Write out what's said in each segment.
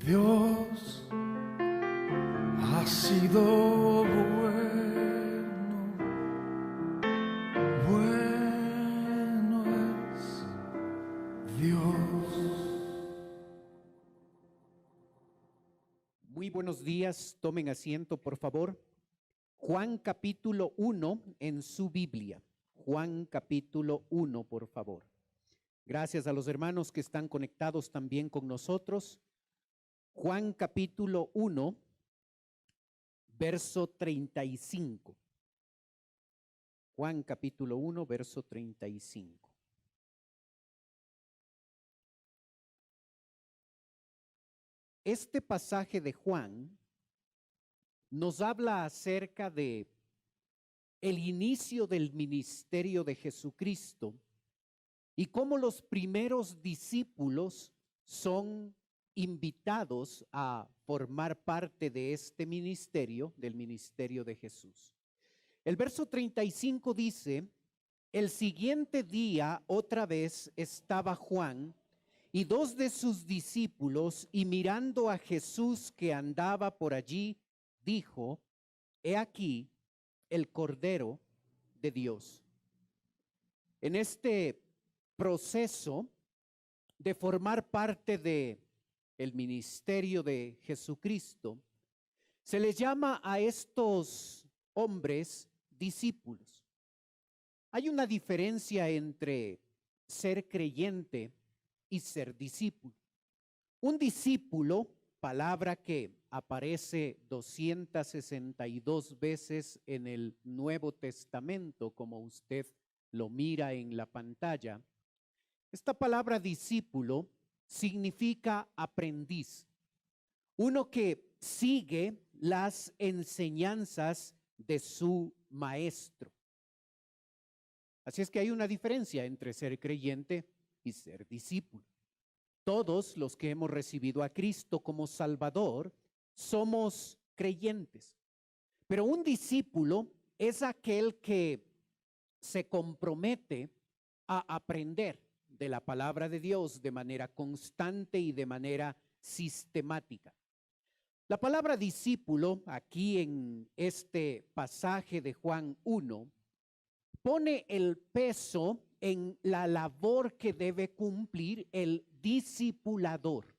Dios ha sido bueno, bueno es Dios. Muy buenos días, tomen asiento por favor. Juan capítulo 1 en su Biblia. Juan capítulo 1, por favor. Gracias a los hermanos que están conectados también con nosotros. Juan capítulo 1, verso 35. Juan capítulo 1, verso 35. Este pasaje de Juan nos habla acerca de el inicio del ministerio de Jesucristo y cómo los primeros discípulos son invitados a formar parte de este ministerio, del ministerio de Jesús. El verso 35 dice: el siguiente día otra vez estaba Juan y dos de sus discípulos, y mirando a Jesús que andaba por allí, dijo: he aquí el Cordero de Dios. En este proceso de formar parte de el ministerio de Jesucristo, se les llama a estos hombres discípulos. Hay una diferencia entre ser creyente y ser discípulo. Un discípulo, palabra que aparece 262 veces en el Nuevo Testamento, como usted lo mira en la pantalla. Esta palabra discípulo significa aprendiz, uno que sigue las enseñanzas de su maestro. Así es que hay una diferencia entre ser creyente y ser discípulo. Todos los que hemos recibido a Cristo como Salvador somos creyentes, pero un discípulo es aquel que se compromete a aprender de la palabra de Dios de manera constante y de manera sistemática. La palabra discípulo aquí en este pasaje de Juan 1 pone el peso en la labor que debe cumplir el discipulador.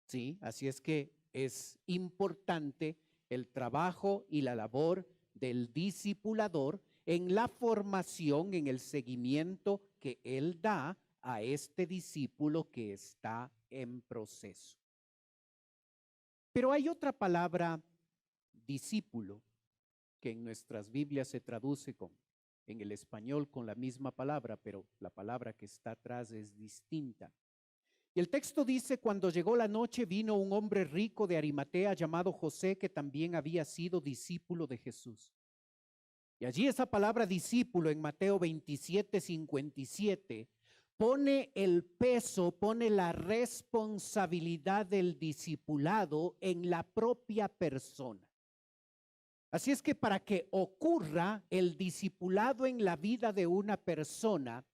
Sí, así es que es importante el trabajo y la labor del discipulador en la formación, en el seguimiento que él da a este discípulo que está en proceso. Pero hay otra palabra, discípulo, que en nuestras Biblias se traduce en el español con la misma palabra, pero la palabra que está atrás es distinta. Y el texto dice: cuando llegó la noche, vino un hombre rico de Arimatea llamado José, que también había sido discípulo de Jesús. Y allí esa palabra discípulo en Mateo 27:57 pone el peso, pone la responsabilidad del discipulado en la propia persona. Así es que para que ocurra el discipulado en la vida de una persona,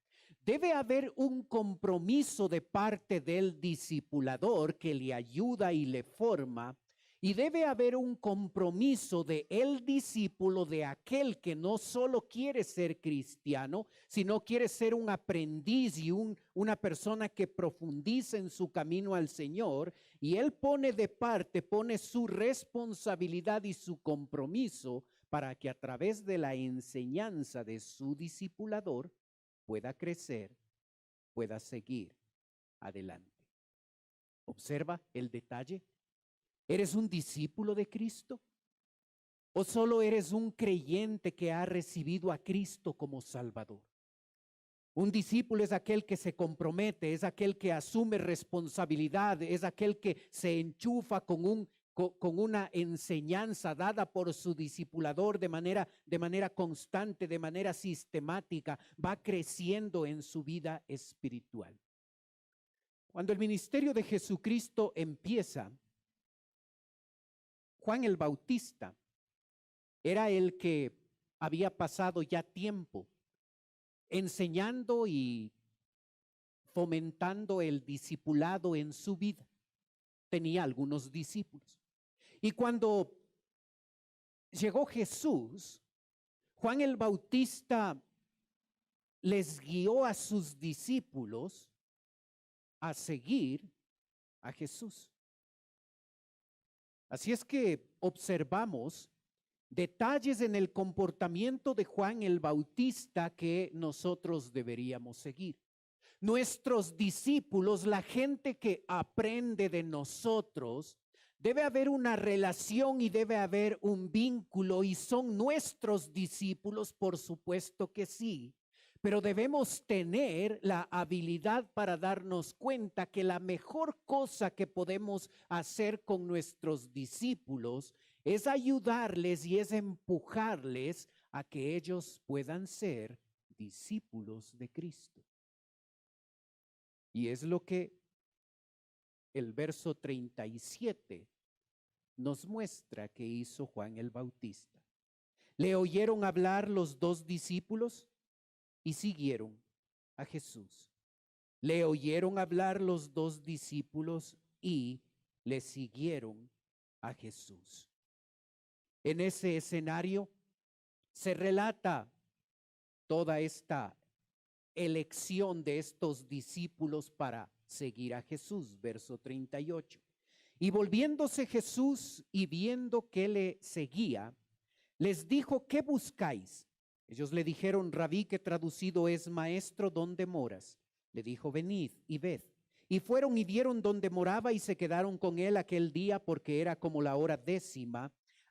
debe haber un compromiso de parte del discipulador que le ayuda y le forma, y debe haber un compromiso de el discípulo, de aquel que no solo quiere ser cristiano, sino quiere ser un aprendiz y una persona que profundiza en su camino al Señor, y él pone de parte, pone su responsabilidad y su compromiso para que a través de la enseñanza de su discipulador pueda crecer, pueda seguir adelante. Observa el detalle. ¿Eres un discípulo de Cristo? ¿O solo eres un creyente que ha recibido a Cristo como Salvador? Un discípulo es aquel que se compromete, es aquel que asume responsabilidad, es aquel que se enchufa con una enseñanza dada por su discipulador de manera constante, de manera sistemática, va creciendo en su vida espiritual. Cuando el ministerio de Jesucristo empieza, Juan el Bautista era el que había pasado ya tiempo enseñando y fomentando el discipulado en su vida. tenía algunos discípulos. Y cuando llegó Jesús, Juan el Bautista les guió a sus discípulos a seguir a Jesús. Así es que observamos detalles en el comportamiento de Juan el Bautista que nosotros deberíamos seguir. Nuestros discípulos, la gente que aprende de nosotros, debe haber una relación y debe haber un vínculo, y son nuestros discípulos, por supuesto que sí. Pero debemos tener la habilidad para darnos cuenta que la mejor cosa que podemos hacer con nuestros discípulos es ayudarles y es empujarles a que ellos puedan ser discípulos de Cristo. Y es lo que el verso 37 nos muestra que hizo Juan el Bautista. Le oyeron hablar los dos discípulos y siguieron a Jesús. Le oyeron hablar los dos discípulos y le siguieron a Jesús. En ese escenario se relata toda esta elección de estos discípulos para seguir a Jesús, verso 38. Y volviéndose Jesús y viendo que le seguía, les dijo: ¿qué buscáis? Ellos le dijeron: Rabí, que traducido es maestro, ¿dónde moras? Le dijo: venid y ved. Y fueron y vieron dónde moraba y se quedaron con él aquel día, porque era como la hora 10.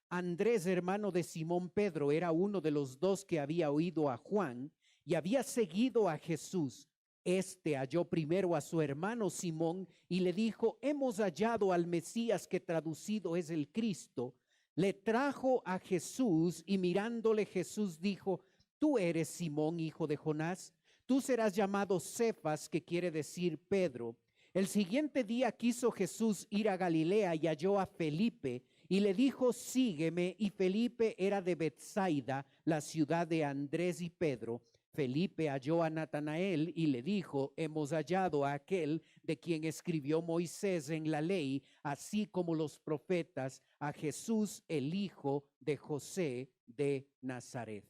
Andrés, hermano de Simón Pedro, era uno de los dos que había oído a Juan y había seguido a Jesús. Este halló primero a su hermano Simón y le dijo: hemos hallado al Mesías, que traducido es el Cristo. Le trajo a Jesús y mirándole Jesús dijo: tú eres Simón, hijo de Jonás, tú serás llamado Cefas, que quiere decir Pedro. El siguiente día quiso Jesús ir a Galilea y halló a Felipe y le dijo: sígueme. Y Felipe era de Betsaida, la ciudad de Andrés y Pedro. Felipe halló a Natanael y le dijo: hemos hallado a aquel de quien escribió Moisés en la ley, así como los profetas, a Jesús, el hijo de José de Nazaret.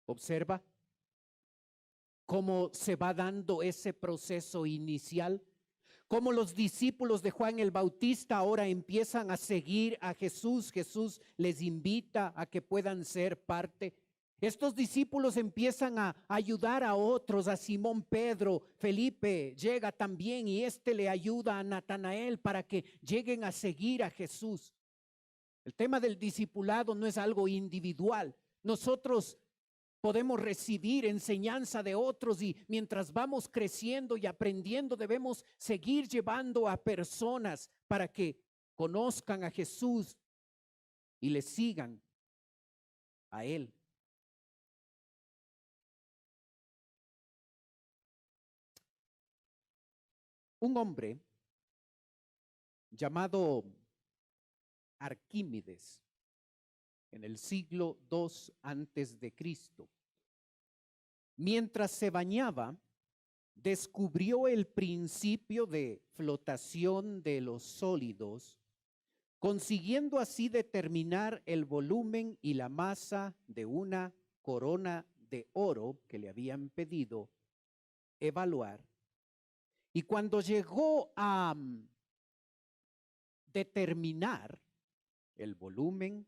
Observa cómo se va dando ese proceso inicial, cómo los discípulos de Juan el Bautista ahora empiezan a seguir a Jesús. Jesús les invita a que puedan ser parte. Estos discípulos empiezan a ayudar a otros, a Simón Pedro. Felipe llega también y le ayuda a Natanael para que lleguen a seguir a Jesús. El tema del discipulado no es algo individual. Nosotros podemos recibir enseñanza de otros y mientras vamos creciendo y aprendiendo debemos seguir llevando a personas para que conozcan a Jesús y le sigan a Él. Un hombre llamado Arquímedes, en el siglo II antes de Cristo, mientras se bañaba, descubrió el principio de flotación de los sólidos, consiguiendo así determinar el volumen y la masa de una corona de oro que le habían pedido evaluar. Y cuando llegó a determinar el volumen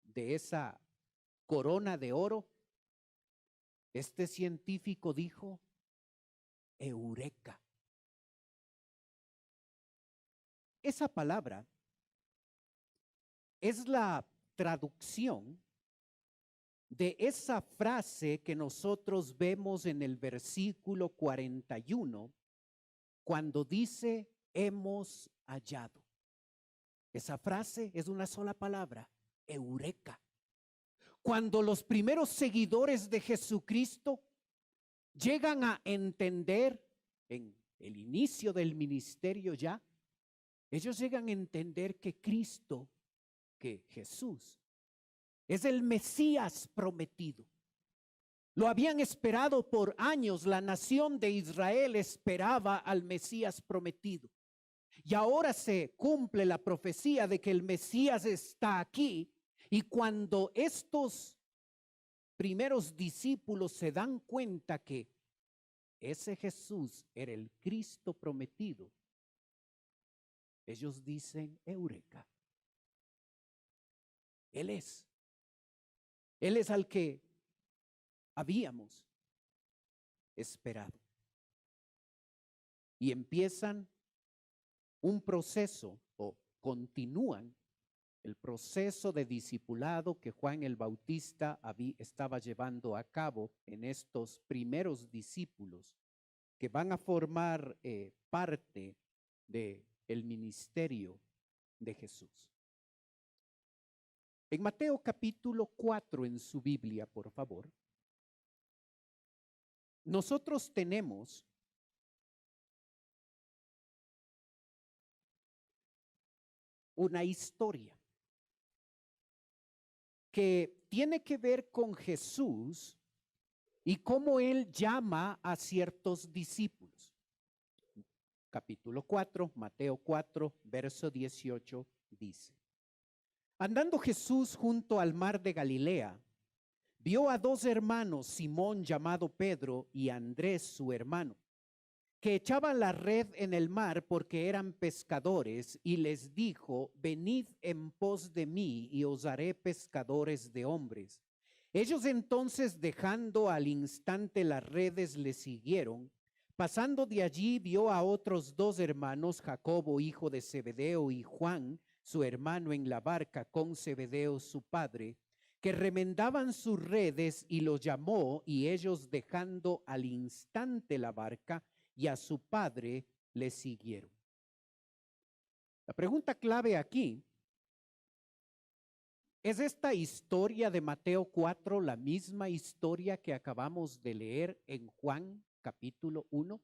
de esa corona de oro, este científico dijo: eureka. Esa palabra es la traducción de esa frase que nosotros vemos en el versículo 41, cuando dice: hemos hallado. Esa frase es una sola palabra: eureka. Cuando los primeros seguidores de Jesucristo llegan a entender en el inicio del ministerio ya, ellos llegan a entender que Cristo, que Jesús, es el Mesías prometido. Lo habían esperado por años. La nación de Israel esperaba al Mesías prometido. Y ahora se cumple la profecía de que el Mesías está aquí. Y cuando estos primeros discípulos se dan cuenta que ese Jesús era el Cristo prometido, ellos dicen: Eureka. Él es al que habíamos esperado. Y empiezan un proceso, o continúan el proceso de discipulado que Juan el Bautista estaba llevando a cabo en estos primeros discípulos que van a formar parte del ministerio de Jesús. En Mateo capítulo 4 en su Biblia, por favor, nosotros tenemos una historia que tiene que ver con Jesús y cómo él llama a ciertos discípulos. Capítulo 4, Mateo 4, verso 18 dice: Andando Jesús junto al mar de Galilea, vio a dos hermanos, Simón llamado Pedro y Andrés su hermano, que echaban la red en el mar porque eran pescadores, y les dijo: venid en pos de mí y os haré pescadores de hombres. Ellos entonces, dejando al instante las redes, le siguieron. Pasando de allí, vio a otros dos hermanos, Jacobo hijo de Zebedeo y Juan su hermano, en la barca con Zebedeo su padre, que remendaban sus redes, y los llamó, y ellos, dejando al instante la barca y a su padre, le siguieron. La pregunta clave aquí: ¿es esta historia de Mateo 4 la misma historia que acabamos de leer en Juan capítulo 1?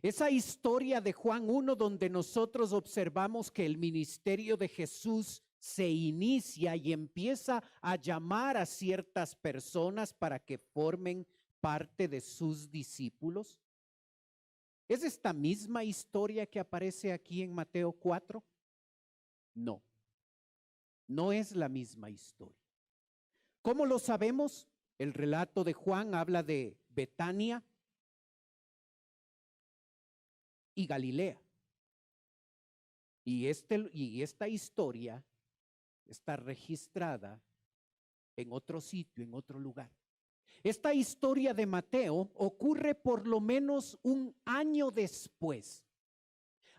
Esa historia de Juan 1 donde nosotros observamos que el ministerio de Jesús se inicia y empieza a llamar a ciertas personas para que formen parte de sus discípulos. ¿Es esta misma historia que aparece aquí en Mateo 4? No, no es la misma historia. ¿Cómo lo sabemos? El relato de Juan habla de Betania y Galilea. Y esta historia está registrada en otro sitio, en otro lugar. Esta historia de Mateo ocurre por lo menos un año después.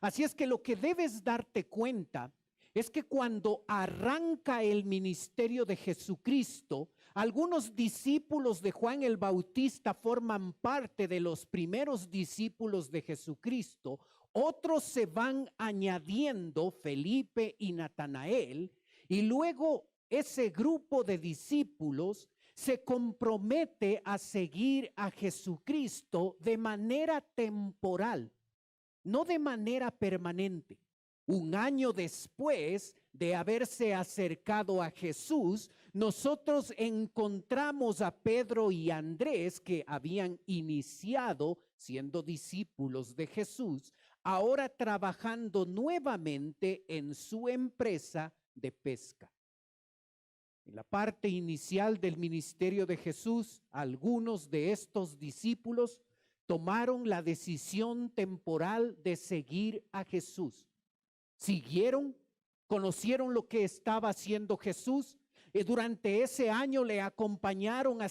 Así es que lo que debes darte cuenta es que cuando arranca el ministerio de Jesucristo, algunos discípulos de Juan el Bautista forman parte de los primeros discípulos de Jesucristo. Otros se van añadiendo, Felipe y Natanael, y luego ese grupo de discípulos se compromete a seguir a Jesucristo de manera temporal, no de manera permanente. Un año después de haberse acercado a Jesús, nosotros encontramos a Pedro y Andrés, que habían iniciado siendo discípulos de Jesús, ahora trabajando nuevamente en su empresa de pesca. En la parte inicial del ministerio de Jesús, algunos de estos discípulos tomaron la decisión temporal de seguir a Jesús. Siguieron, conocieron lo que estaba haciendo Jesús. Durante ese año le acompañaron a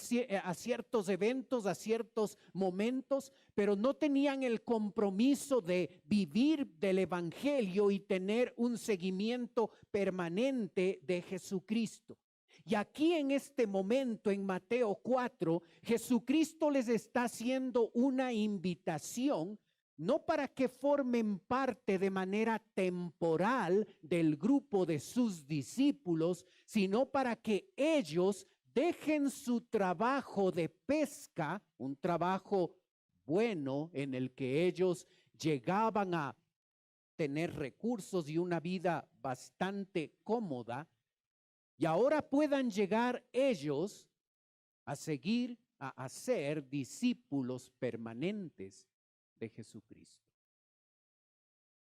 ciertos eventos, a ciertos momentos, pero no tenían el compromiso de vivir del evangelio y tener un seguimiento permanente de Jesucristo. Y aquí en este momento, en Mateo 4, Jesucristo les está haciendo una invitación, no para que formen parte de manera temporal del grupo de sus discípulos, sino para que ellos dejen su trabajo de pesca, un trabajo bueno en el que ellos llegaban a tener recursos y una vida bastante cómoda, y ahora puedan llegar ellos a seguir, a ser discípulos permanentes de Jesucristo.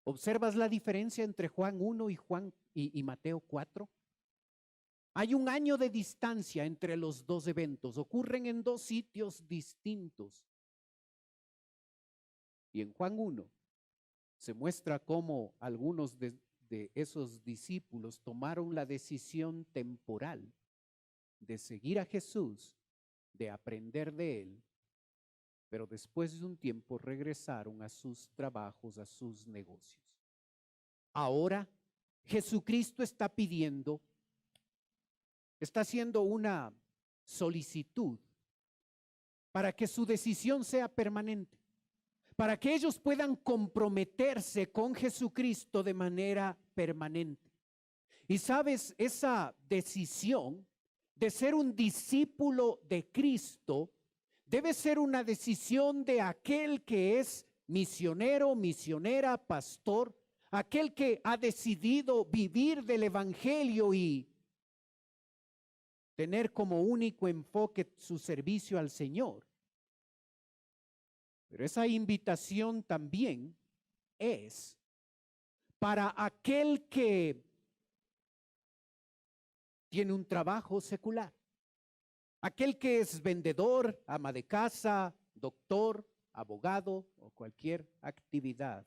¿Observas la diferencia entre Juan 1 y Mateo 4? Hay un año de distancia entre los dos eventos, ocurren en dos sitios distintos. Y en Juan 1 se muestra cómo algunos de esos discípulos tomaron la decisión temporal de seguir a Jesús, de aprender de Él, pero después de un tiempo regresaron a sus trabajos, a sus negocios. Ahora Jesucristo está haciendo una solicitud para que su decisión sea permanente, para que ellos puedan comprometerse con Jesucristo de manera permanente. Y sabes, esa decisión de ser un discípulo de Cristo debe ser una decisión de aquel que es misionero, misionera, pastor, aquel que ha decidido vivir del evangelio y tener como único enfoque su servicio al Señor. Pero esa invitación también es para aquel que tiene un trabajo secular, aquel que es vendedor, ama de casa, doctor, abogado o cualquier actividad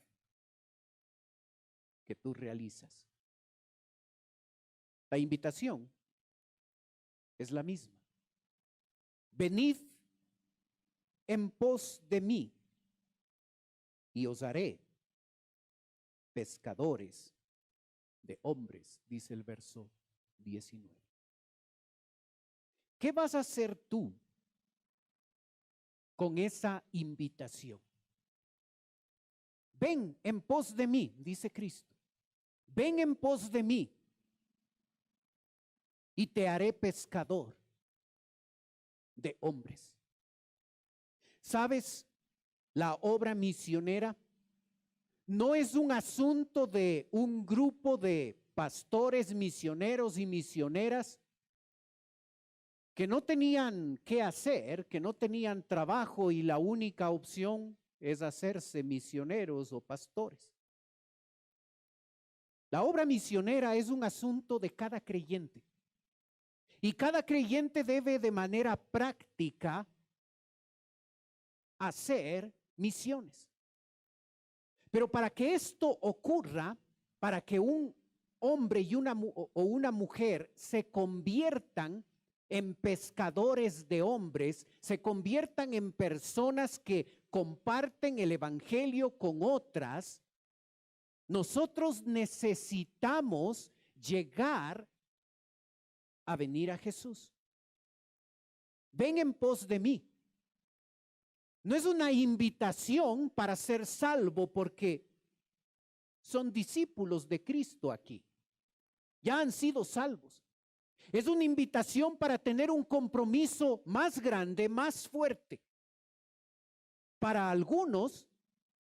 que tú realizas. La invitación es la misma. Venid en pos de mí y os haré pescadores de hombres, dice el verso 19. ¿Qué vas a hacer tú con esa invitación? Ven en pos de mí, dice Cristo. Ven en pos de mí y te haré pescador de hombres. ¿Sabes? La obra misionera no es un asunto de un grupo de pastores, misioneros y misioneras que no tenían qué hacer, que no tenían trabajo y la única opción es hacerse misioneros o pastores. La obra misionera es un asunto de cada creyente. Y cada creyente debe de manera práctica hacer misiones. Pero para que esto ocurra, para que un hombre y una mujer se conviertan en pescadores de hombres, se conviertan en personas que comparten el evangelio con otras, nosotros necesitamos llegar a venir a Jesús. Ven en pos de mí. No es una invitación para ser salvo porque son discípulos de Cristo aquí. Ya han sido salvos. Es una invitación para tener un compromiso más grande, más fuerte. Para algunos,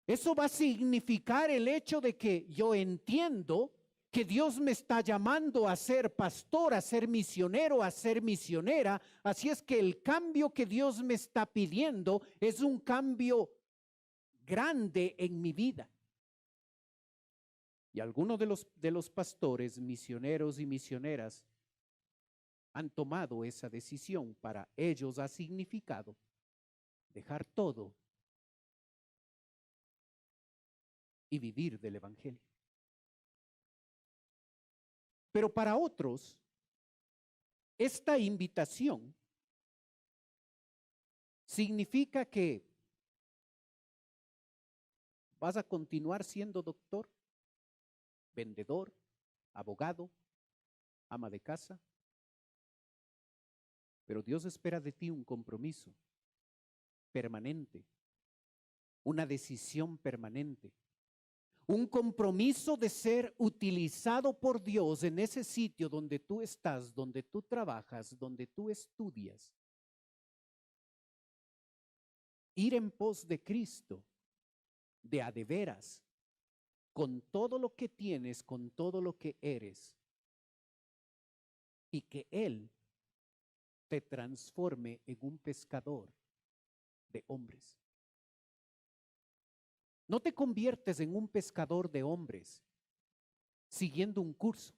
eso va a significar el hecho de que yo entiendo que Dios me está llamando a ser pastor, a ser misionero, a ser misionera. Así es que el cambio que Dios me está pidiendo es un cambio grande en mi vida. Y algunos de los pastores, misioneros y misioneras han tomado esa decisión. Para ellos ha significado dejar todo y vivir del evangelio. Pero para otros, esta invitación significa que vas a continuar siendo doctor, vendedor, abogado, ama de casa. Pero Dios espera de ti un compromiso permanente, una decisión permanente. Un compromiso de ser utilizado por Dios en ese sitio donde tú estás, donde tú trabajas, donde tú estudias. Ir en pos de Cristo, de a de veras, con todo lo que tienes, con todo lo que eres, y que Él te transforme en un pescador de hombres. No te conviertes en un pescador de hombres siguiendo un curso,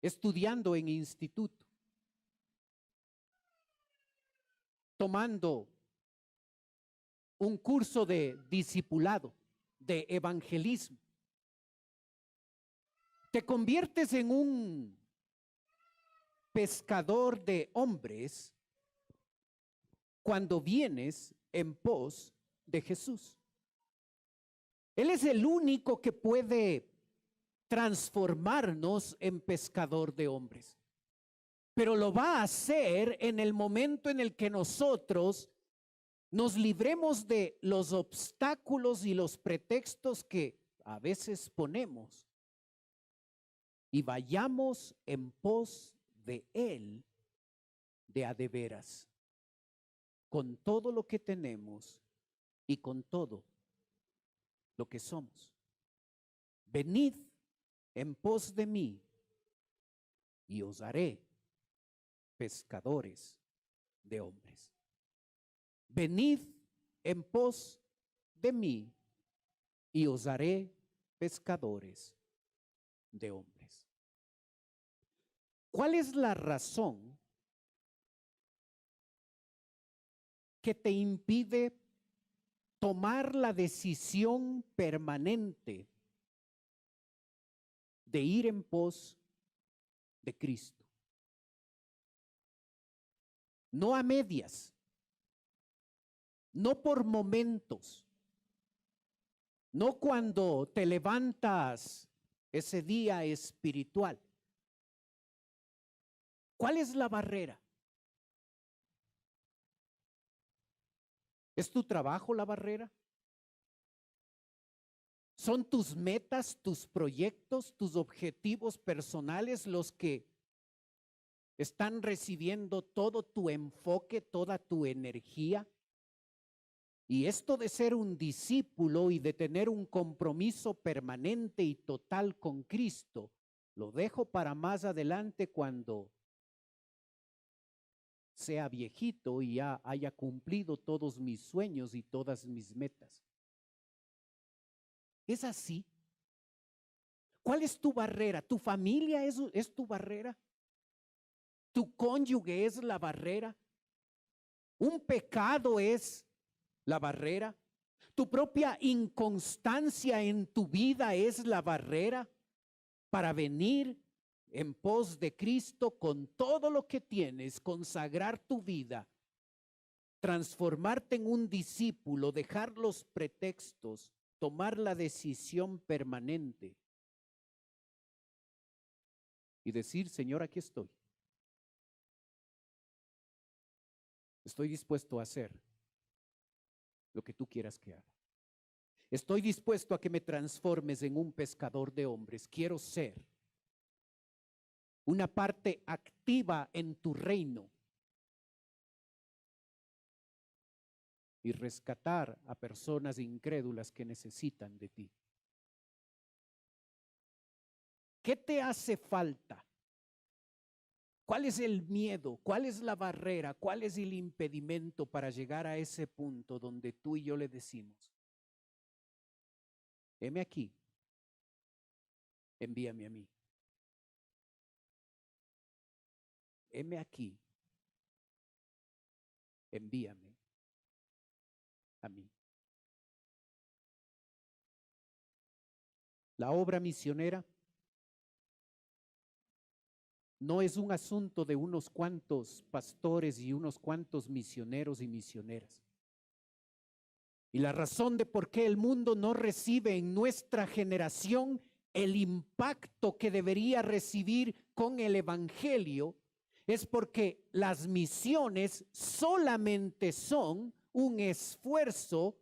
estudiando en instituto, tomando un curso de discipulado, de evangelismo. Te conviertes en un pescador de hombres cuando vienes en pos de Jesús. Él es el único que puede transformarnos en pescador de hombres, pero lo va a hacer en el momento en el que nosotros nos libremos de los obstáculos y los pretextos que a veces ponemos y vayamos en pos de Él de a de veras, con todo lo que tenemos y con todo lo que somos. Venid en pos de mí y os haré pescadores de hombres. Venid en pos de mí y os haré pescadores de hombres. ¿Cuál es la razón que te impide tomar la decisión permanente de ir en pos de Cristo? No a medias, no por momentos, no cuando te levantas ese día espiritual. ¿Cuál es la barrera? ¿Es tu trabajo la barrera? ¿Son tus metas, tus proyectos, tus objetivos personales los que están recibiendo todo tu enfoque, toda tu energía? Y esto de ser un discípulo y de tener un compromiso permanente y total con Cristo, lo dejo para más adelante cuando sea viejito y ya haya cumplido todos mis sueños y todas mis metas. ¿Es así? ¿Cuál es tu barrera? ¿Tu familia es tu barrera? ¿Tu cónyuge es la barrera? ¿Un pecado es la barrera? ¿Tu propia inconstancia en tu vida es la barrera para venir en pos de Cristo con todo lo que tienes, consagrar tu vida, transformarte en un discípulo, dejar los pretextos, tomar la decisión permanente y decir, Señor, aquí estoy. Estoy dispuesto a hacer lo que tú quieras que haga. Estoy dispuesto a que me transformes en un pescador de hombres. Quiero ser una parte activa en tu reino y rescatar a personas incrédulas que necesitan de ti. ¿Qué te hace falta? ¿Cuál es el miedo? ¿Cuál es la barrera? ¿Cuál es el impedimento para llegar a ese punto donde tú y yo le decimos, heme aquí, envíame a mí? Heme aquí, envíame a mí. La obra misionera no es un asunto de unos cuantos pastores y unos cuantos misioneros y misioneras. Y la razón de por qué el mundo no recibe en nuestra generación el impacto que debería recibir con el evangelio es porque las misiones solamente son un esfuerzo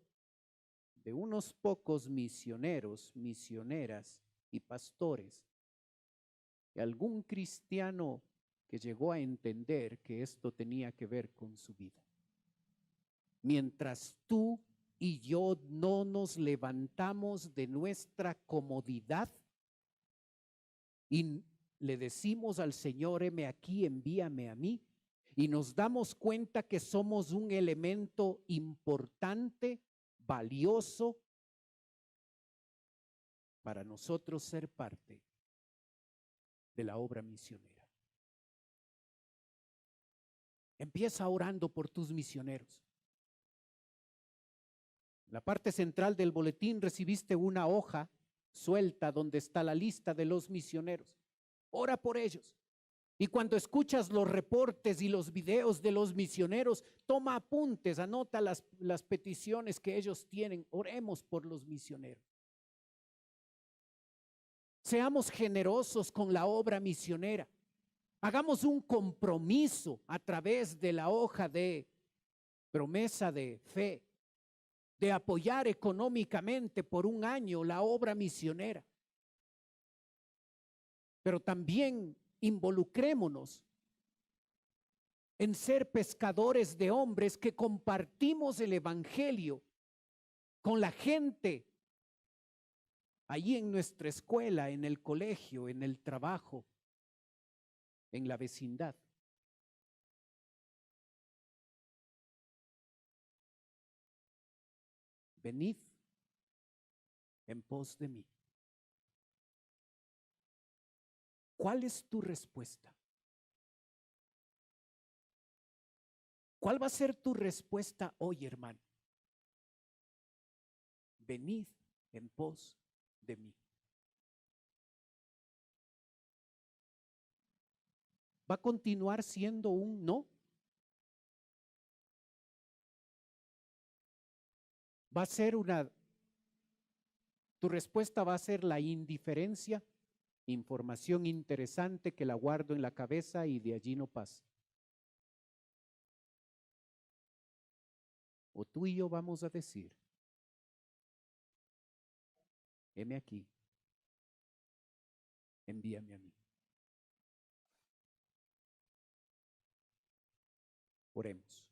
de unos pocos misioneros, misioneras y pastores. Y algún cristiano que llegó a entender que esto tenía que ver con su vida. Mientras tú y yo no nos levantamos de nuestra comodidad y le decimos al Señor, heme aquí, envíame a mí, y nos damos cuenta que somos un elemento importante, valioso, para nosotros ser parte de la obra misionera. Empieza orando por tus misioneros. En la parte central del boletín recibiste una hoja suelta donde está la lista de los misioneros. Ora por ellos. Y cuando escuchas los reportes y los videos de los misioneros, toma apuntes, anota las peticiones que ellos tienen. Oremos por los misioneros. Seamos generosos con la obra misionera. Hagamos un compromiso a través de la hoja de promesa de fe, de apoyar económicamente por un año la obra misionera. Pero también involucrémonos en ser pescadores de hombres que compartimos el evangelio con la gente allí en nuestra escuela, en el colegio, en el trabajo, en la vecindad. Venid en pos de mí. ¿Cuál es tu respuesta? ¿Cuál va a ser tu respuesta hoy, hermano? Venid en pos de mí. ¿Va a continuar siendo un no? ¿Va a ser tu respuesta va a ser la indiferencia? Información interesante que la guardo en la cabeza y de allí no pasa. O tú y yo vamos a decir, heme aquí, envíame a mí. Oremos.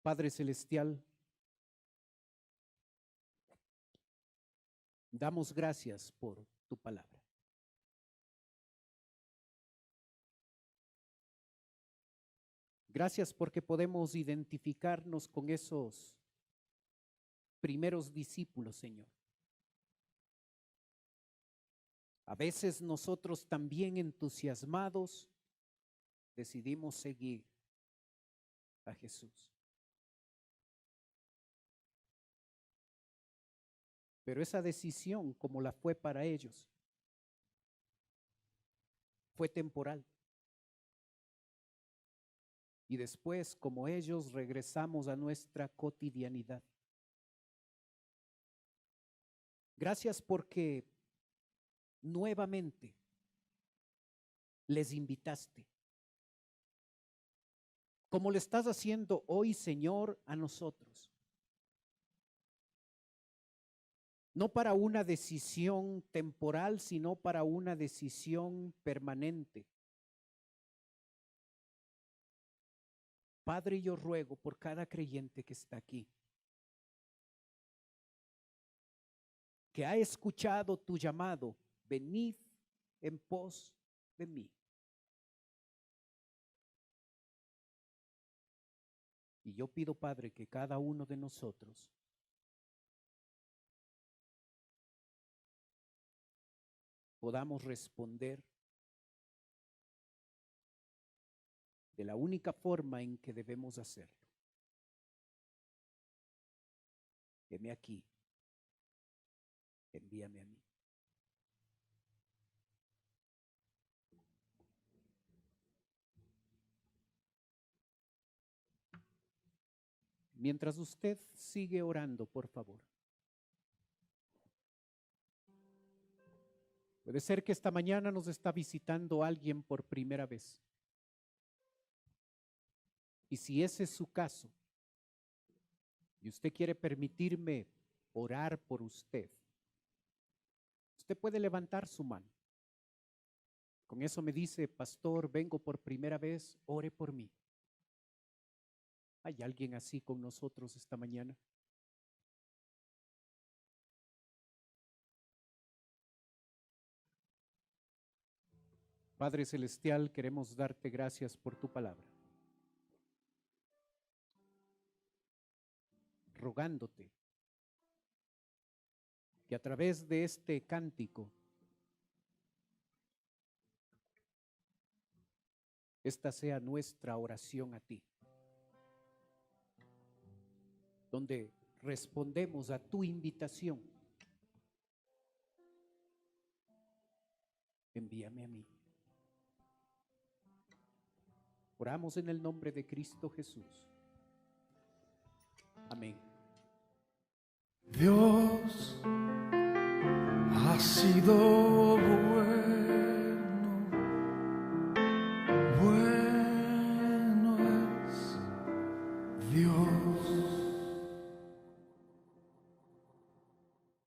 Padre Celestial, damos gracias por tu palabra. Gracias porque podemos identificarnos con esos primeros discípulos, Señor. A veces nosotros también entusiasmados decidimos seguir a Jesús. Pero esa decisión, como la fue para ellos, fue temporal. Y después, como ellos, regresamos a nuestra cotidianidad. Gracias porque nuevamente les invitaste, como lo estás haciendo hoy, Señor, a nosotros. No para una decisión temporal, sino para una decisión permanente. Padre, yo ruego por cada creyente que está aquí, que ha escuchado tu llamado, venid en pos de mí. Y yo pido, Padre, que cada uno de nosotros podamos responder de la única forma en que debemos hacerlo. Heme aquí, envíame a mí. Mientras usted sigue orando, por favor. Puede ser que esta mañana nos está visitando alguien por primera vez. Y si ese es su caso, y usted quiere permitirme orar por usted, usted puede levantar su mano. Con eso me dice, pastor, vengo por primera vez, ore por mí. ¿Hay alguien así con nosotros esta mañana? Padre Celestial, queremos darte gracias por tu palabra, rogándote que a través de este cántico, esta sea nuestra oración a ti, donde respondemos a tu invitación. Envíame a mí. Oramos en el nombre de Cristo Jesús. Amén. Dios ha sido bueno.